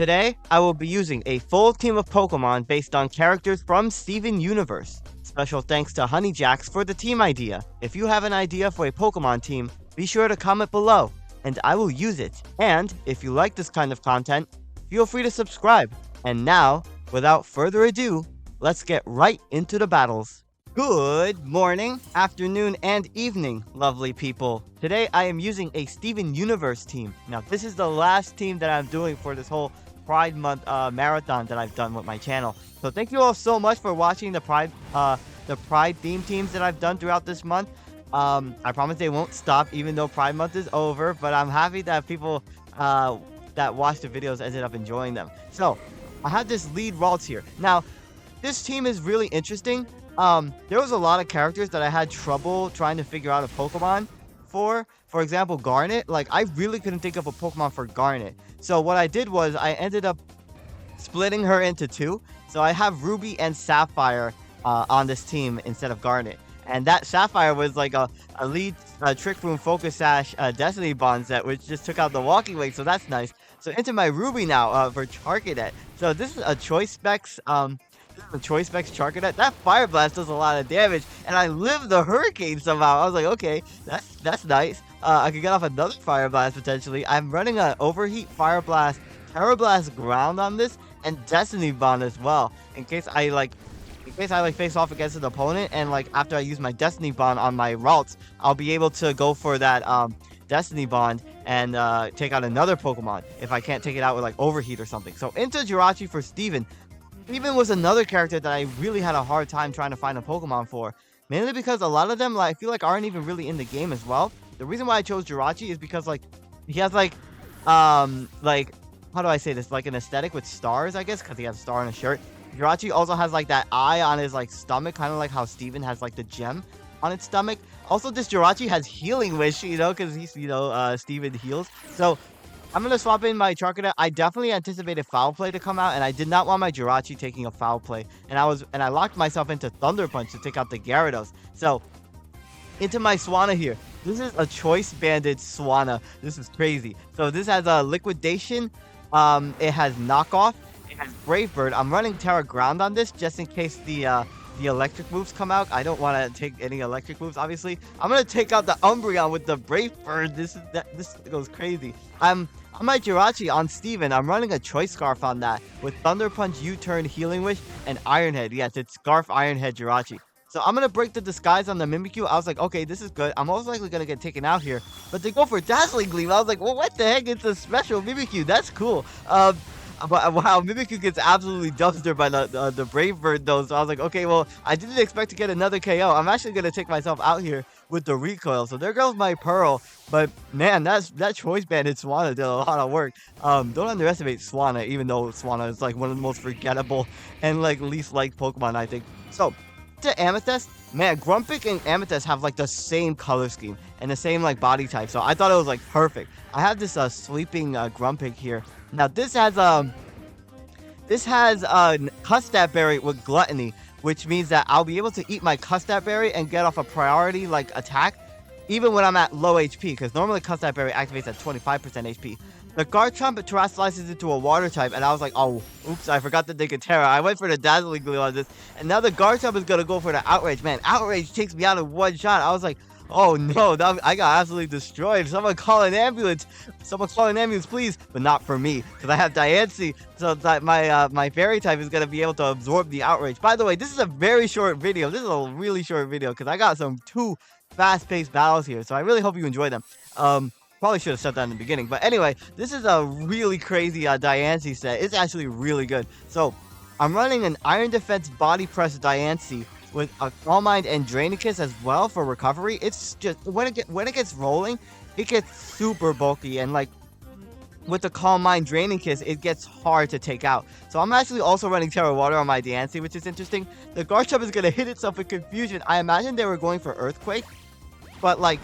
Today, I will be using a full team of Pokemon based on characters from Steven Universe. Special thanks to Honeyjacks for the team idea. If you have an idea for a Pokemon team, be sure to comment below, and I will use it. And if you like this kind of content, feel free to subscribe. And now, without further ado, let's get right into the battles. Good morning, afternoon, and evening, lovely people. Today I am using a Steven Universe team. Now, this is the last team that I'm doing for this whole Pride Month marathon that I've done with my channel. So thank you all so much for watching the Pride theme teams that I've done throughout this month. I promise they won't stop even though Pride Month is over, but I'm happy that people that watch the videos ended up enjoying them. So I have this lead Ralts here. Now, this team is really interesting. There was a lot of characters that I had trouble trying to figure out a Pokemon for. For example, Garnet. Like, I really couldn't think of a Pokemon for Garnet. So what I did was I ended up splitting her into two. So I have Ruby and Sapphire on this team instead of Garnet. And that Sapphire was like a lead Trick Room Focus Sash Destiny Bond set, which just took out the Walking Wing. So that's nice. So into my Ruby now for Charcadet. So this is a Choice Specs. The Choice Specs Charcadet. That Fire Blast does a lot of damage, and I lived the Hurricane somehow. I was like, okay, that's nice. I could get off another Fire Blast potentially. I'm running an Overheat, Fire Blast, Terra Blast Ground on this, and Destiny Bond as well. In case I face off against an opponent, and like after I use my Destiny Bond on my Ralts, I'll be able to go for that Destiny Bond and take out another Pokemon if I can't take it out with like Overheat or something. So into Jirachi for Steven. Steven was another character that I really had a hard time trying to find a Pokemon for. Mainly because a lot of them, like, I feel like aren't even really in the game as well. The reason why I chose Jirachi is because, like, he has, like, how do I say this? Like, an aesthetic with stars, I guess, because he has a star on his shirt. Jirachi also has, like, that eye on his, like, stomach, kind of like how Steven has, like, the gem on its stomach. Also, this Jirachi has Healing Wish, you know, because he's, Steven heals. So I'm going to swap in my Charcadet. I definitely anticipated Foul Play to come out, and I did not want my Jirachi taking a Foul Play. And I locked myself into Thunder Punch to take out the Gyarados. So, into my Swanna here. This is a Choice Banded Swanna. This is crazy. So, this has a Liquidation. It has Knockoff. It has Brave Bird. I'm running Terra Ground on this just in case the electric moves come out. I don't want to take any electric moves, obviously. I'm going to take out the Umbreon with the Brave Bird. This goes crazy. On my Jirachi on Steven, I'm running a Choice Scarf on that with Thunder Punch, U-Turn, Healing Wish, and Iron Head. Yes, it's Scarf Iron Head Jirachi. So I'm going to break the disguise on the Mimikyu. I was like, okay, this is good. I'm most likely going to get taken out here. But they go for Dazzling Gleam. I was like, well, what the heck? It's a special Mimikyu. That's cool. But wow, Mimikyu gets absolutely dumpstered by the Brave Bird though. So I was like, okay, well, I didn't expect to get another KO. I'm actually going to take myself out here with the recoil. So there goes my Pearl. But man, that Choice Banded Swanna did a lot of work. Don't underestimate Swanna, even though Swanna is like one of the most forgettable and like least liked Pokemon, I think. So to Amethyst, man, Grumpig and Amethyst have like the same color scheme and the same like body type. So I thought it was like perfect. I have this sleeping Grumpig here. Now this has Custap Berry with Gluttony, which means that I'll be able to eat my Custap Berry and get off a priority like attack, even when I'm at low HP, because normally Custap Berry activates at 25% HP. The Garchomp terrestrializes into a water type, and I was like, oh, oops, I forgot that they could Terra. I went for the Dazzling Gleam on this, and now the Garchomp is gonna go for the Outrage. Man, Outrage takes me out in one shot. I was like, oh no, I got absolutely destroyed. Someone call an ambulance. Someone call an ambulance, please. But not for me, because I have Diancie. So that my Fairy type is going to be able to absorb the Outrage. By the way, this is a very short video. This is a really short video, because I got two fast-paced battles here. So I really hope you enjoy them. Probably should have said that in the beginning. But anyway, this is a really crazy Diancie set. It's actually really good. So I'm running an Iron Defense Body Press Diancie with a Calm Mind and Drainicus as well for recovery. It's just when it gets rolling, it gets super bulky, and like with the Calm Mind Drainicus, it gets hard to take out. So I'm actually also running Terra Water on my Diancie, which is interesting. The Garchomp is gonna hit itself with Confusion. I imagine they were going for Earthquake, but like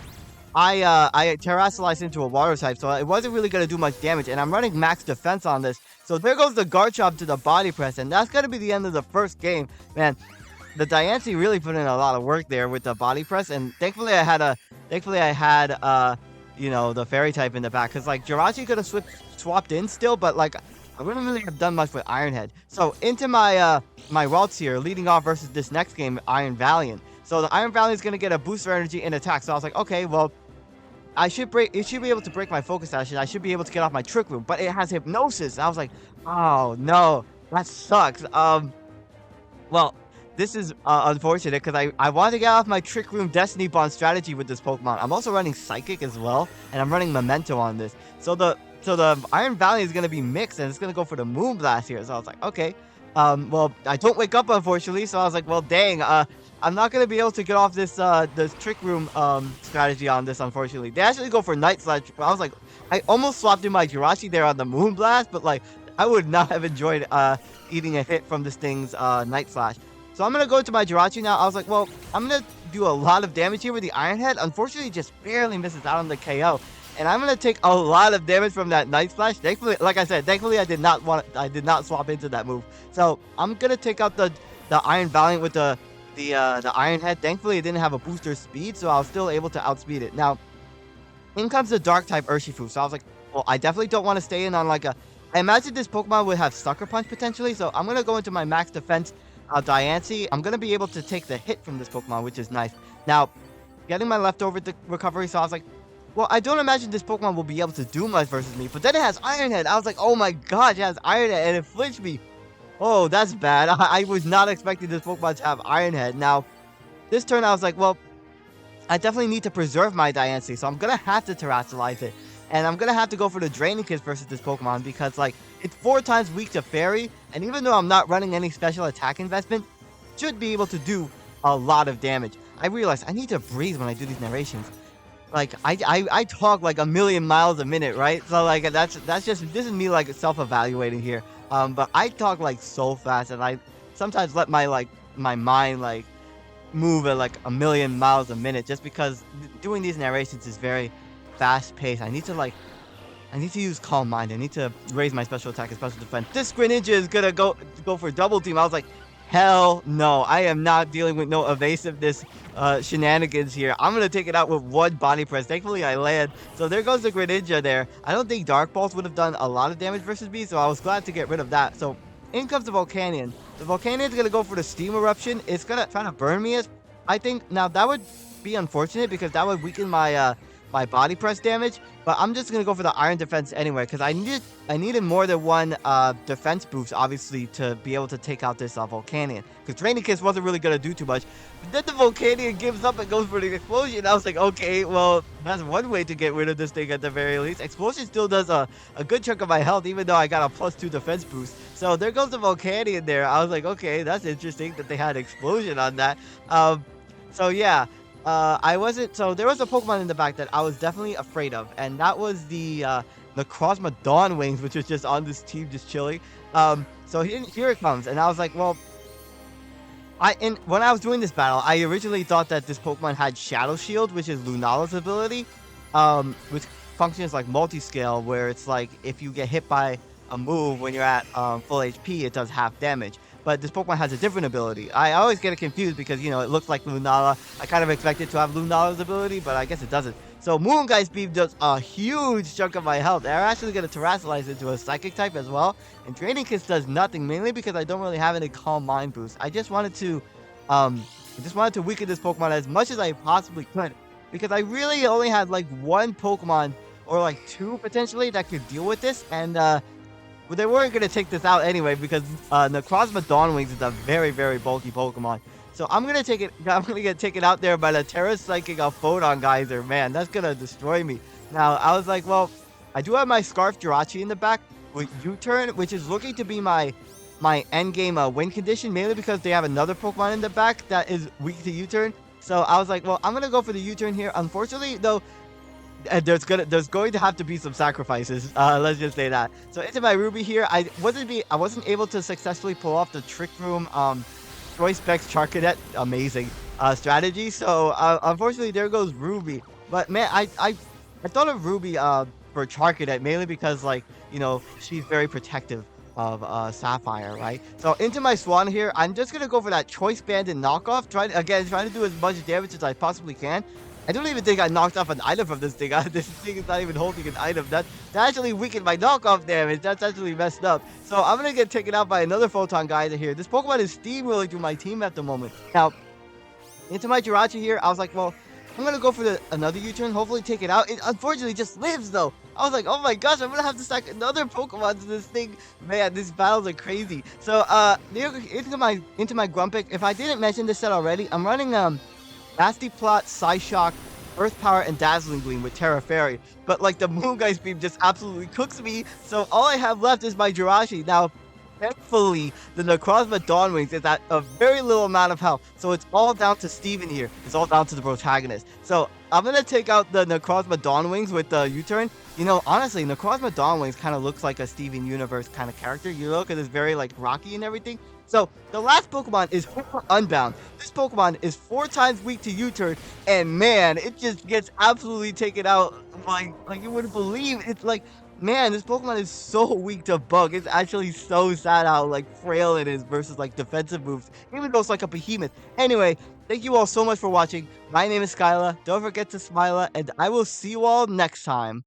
I terrestrialized into a water type, so it wasn't really gonna do much damage. And I'm running max defense on this, so there goes the Garchomp to the Body Press, and that's gonna be the end of the first game, man. The Diancie really put in a lot of work there with the Body Press, and thankfully I had the Fairy type in the back, because like Jirachi could have swapped in still, but like I wouldn't really have done much with Ironhead. So into my routes here, leading off versus this next game, Iron Valiant. So the Iron Valiant is gonna get a boost for energy and attack. So I was like, okay, well, it should be able to break my focus action. I should be able to get off my trick room, but it has hypnosis. I was like, oh no, that sucks. Well, this is unfortunate because I want to get off my Trick Room Destiny Bond strategy with this Pokemon. I'm also running Psychic as well, and I'm running Memento on this. So the Iron Valley is going to be mixed, and it's going to go for the Moonblast here. So I was like, okay. Well, I don't wake up, unfortunately, so I was like, well, dang. I'm not going to be able to get off this Trick Room strategy on this, unfortunately. They actually go for Night Slash. I was like, I almost swapped in my Jirachi there on the Moonblast, but, like, I would not have enjoyed eating a hit from this thing's Night Slash. So I'm going to go to my Jirachi now. I was like, well, I'm going to do a lot of damage here with the Iron Head. Unfortunately, just barely misses out on the KO. And I'm going to take a lot of damage from that Night Slash. Thankfully, like I said, thankfully I did not swap into that move. So I'm going to take out the Iron Valiant with the Iron Head. Thankfully, it didn't have a booster speed, so I was still able to outspeed it. Now, in comes the Dark-type Urshifu. So I was like, well, I definitely don't want to stay in on like a... I imagine this Pokemon would have Sucker Punch potentially, so I'm going to go into my max defense Diancie. I'm going to be able to take the hit from this Pokemon, which is nice. Now, getting my leftover recovery, so I was like, well, I don't imagine this Pokemon will be able to do much versus me, but then it has Iron Head. I was like, oh my gosh, it has Iron Head, and it flinched me. Oh, that's bad. I was not expecting this Pokemon to have Iron Head. Now, this turn, I was like, well, I definitely need to preserve my Diancie, so I'm going to have to Terrasilize it. And I'm going to have to go for the Draining Kiss versus this Pokemon because, like, it's 4 times weak to Fairy. And even though I'm not running any special attack investment, should be able to do a lot of damage. I realized I need to breathe when I do these narrations. Like, I talk like a million miles a minute, right? So, like, that's just, this is me, like, self-evaluating here. But I talk, like, so fast. And I sometimes let my mind, like, move at, like, a million miles a minute. Just because doing these narrations is very... fast pace. I need to use Calm Mind. I need to raise my special attack and special defense. This Greninja is gonna go for double team. I was like, hell no. I am not dealing with no evasiveness shenanigans here. I'm gonna take it out with one body press. Thankfully I land. So there goes the Greninja there. I don't think Dark Pulse would have done a lot of damage versus me, so I was glad to get rid of that. So in comes the Volcanion. The Volcanion is gonna go for the Steam Eruption. It's gonna try to burn me, as I think. Now that would be unfortunate because that would weaken my my body press damage, but I'm just gonna go for the Iron Defense anyway because I needed more than one defense boost, obviously, to be able to take out this Volcanion, because Draining Kiss wasn't really gonna do too much. But then the Volcanion gives up and goes for the Explosion. I was like, okay, well, that's one way to get rid of this thing at the very least. Explosion still does a good chunk of my health, even though I got a +2 defense boost. So there goes the Volcanion there. I was like, okay, that's interesting that they had Explosion on that. So yeah. So there was a Pokemon in the back that I was definitely afraid of, and that was the Necrozma Dawn Wings, which was just on this team, just chilling. So here it comes, and I was like, well, when I was doing this battle, I originally thought that this Pokemon had Shadow Shield, which is Lunala's ability, which functions like multi-scale, where it's like if you get hit by a move when you're at full HP, it does half damage. But this Pokemon has a different ability. I always get it confused because, you know, it looks like Lunala. I kind of expect it to have Lunala's ability, but I guess it doesn't. So Moongeist Beam does a huge chunk of my health. They're actually going to Terrasilize into a Psychic type as well. And Draining Kiss does nothing, mainly because I don't really have any Calm Mind boost. I just wanted to weaken this Pokemon as much as I possibly could, because I really only had like one Pokemon, or like 2 potentially, that could deal with this. And but they weren't going to take this out anyway because Necrozma Dawn Wings is a very, very bulky Pokemon. So I'm going to take it. I'm going to get taken out there by the Terra Psychic Photon Geyser. Man, that's going to destroy me. Now, I was like, well, I do have my Scarf Jirachi in the back with U-Turn, which is looking to be my endgame win condition, mainly because they have another Pokemon in the back that is weak to U-Turn. So I was like, well, I'm going to go for the U-Turn here. Unfortunately, though, there's going to have to be some sacrifices. Let's just say that. So into my Ruby here, I wasn't able to successfully pull off the Trick Room Choice Specs Charcadet amazing strategy. So unfortunately, there goes Ruby. But man, I thought of Ruby for Charcadet mainly because, like, you know, she's very protective of Sapphire, right? So into my Swan here, I'm just gonna go for that Choice Banded knockoff, trying to do as much damage as I possibly can. I don't even think I knocked off an item from this thing. This thing is not even holding an item. That actually weakened my knockoff damage. That's actually messed up. So I'm gonna get taken out by another Photon Geyser here. This Pokemon is steamrolling through my team at the moment. Now, into my Jirachi here, I was like, well, I'm gonna go for another U-turn, hopefully take it out. It unfortunately just lives though. I was like, oh my gosh, I'm gonna have to stack another Pokemon to this thing. Man, these battles are crazy. So into my Grumpig. If I didn't mention this set already, I'm running Nasty Plot, Psyshock, Earth Power, and Dazzling Gleam with Terra Fairy. But like the Moongeist Beam just absolutely cooks me. So all I have left is my Jirachi. Now, thankfully, the Necrozma Dawnwings is at a very little amount of health. So it's all down to Steven here. It's all down to the protagonist. So I'm going to take out the Necrozma Dawnwings with the U-turn. You know, honestly, Necrozma Dawnwings kind of looks like a Steven Universe kind of character, you know, because it's very like rocky and everything. So the last Pokemon is Unbound. This Pokemon is 4 times weak to U-turn, and man, it just gets absolutely taken out like you wouldn't believe. It's like, man, this Pokemon is so weak to Bug. It's actually so sad how like frail it is versus like defensive moves, even though it's like a behemoth. Anyway, thank you all so much for watching. My name is SkyLaaa. Don't forget to smile, and I will see you all next time.